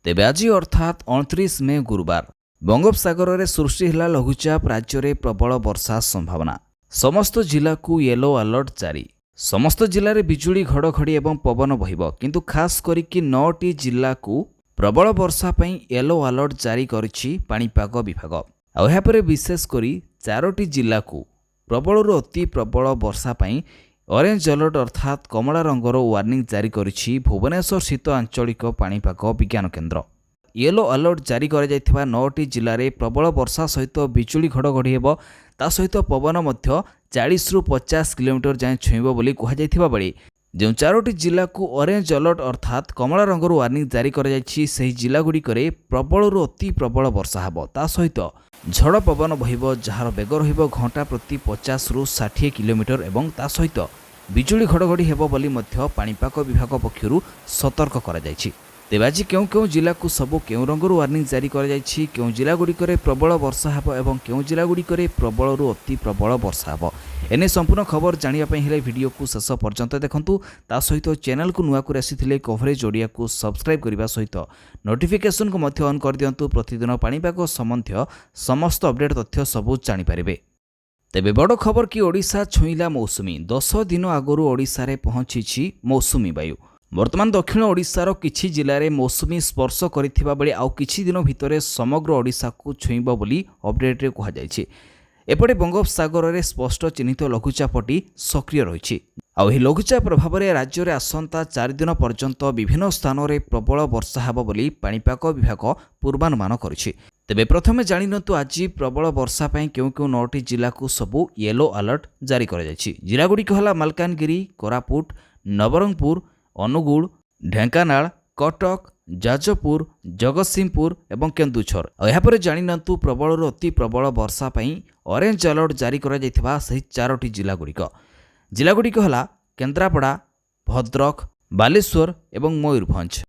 तेबे आज अर्थात 29 मे गुरुवार बंगोपसागर में सृष्टि है लघुचाप। राज्य में प्रबल वर्षा संभावना। समस्त जिला को येलो अलर्ट जारी। समस्त जिले में बिजुली घड़घड़ी एवं पवन बहिब, किंतु खास करिकी 9टी जिला को प्रबल वर्षा पई येलो अलर्ट जारी करिछि पाणीपाग विभाग। आउपर विशेषकर 4टी जिला को प्रबल अति प्रबल वर्षा पई ऑरेंज अलर्ट अर्थात कमला रंगर वार्निंग जारी करिछि भुवनेश्वर स्थित आंचलिक पाणीपाग विज्ञान केन्द्र। येलो अलर्ट जारी कर 9टी जिले में प्रबल वर्षा सहित बिजुली घड़घड़ी हेब, ता सहित पवन मध्य 40 ରୁ 50 किलोमीटर जाए छुईब बोली कहुवा बेले जो 4टी जिला को ऑरेंज अलर्ट अर्थात कमला रंगर वार्निंग जारी कर जिलागुड़िक प्रबल अति प्रबल वर्षा हेब, ता सहित झड़ पवन बहिब, जार बेग रहिब घंटा प्रति 50 ରୁ 60 किलोमीटर एवं ता सहित बिजुली घड़घड़ी हेब बोली मध्य पाणीपाग विभाग पक्षरु सतर्क करा जायछि। तेबे आज केउ जिला को सबु केउ रंगर वार्निंग जारी कर केउ जिलागुड़िक प्रबल वर्षा हेब एवं केउ जिलागुड़िक प्रबल अति प्रबल वर्षा हेब, एने संपूर्ण खबर जानियापई हेले वीडियो को शेष पर्यंत देखंतु। ता सहित चैनल को नुआ कर आसीथिले कवरेज ओडिया को सब्सक्राइब करने सहित नोटिफिकेशन को मध्य ऑन कर दियंतु। प्रतिदिन पाणीपाग संबंधी समस्त अपडेट तथ्य सबू जानि पारिबे। तेबे बड़ खबर कि ओडिशा छुईला मौसुमी। 10 दिन आगु ओडिशा रे पहुंची मौसुमी वायु। वर्तमान दक्षिण ओडिशार किछि जिले में मौसुमी स्पर्श करिथिबा बेले आउ किछि दिन भितरे समग्र ओडिशा को छुईब बोली अपडेट रे कहा जायछि। एपटे बंगोपसागर में स्पष्ट चिन्हित लघुचापटी सक्रिय रही। आउ लघुचाप प्रभाव में राज्य में आसंता 4 दिन पर्यंत विभिन्न स्थान में प्रबल वर्षा हेब बोली पाणीपाग विभाग पूर्वानुमान करिछि। तेबे प्रथमे जानिनतु आज प्रबल वर्षा पई केउ 9टी जिला को सबु येलो अलर्ट जारी कर जायछि। जिलागुड़िक हला मालकानगिरी, कोरापुट, नवरंगपुर, अनुगुल, ढेंकानाल, कटक, जाजपुर, जगतसिंहपुर एवं केन्दुझर। यापर जानिनतु प्रबल अति प्रबल वर्षा पई ऑरेंज अलर्ट जारी कर जायथिबा सही 4टी जिलागुड़िक हला केन्द्रापड़ा, भद्रक, बालेश्वर एवं मयूरभंज।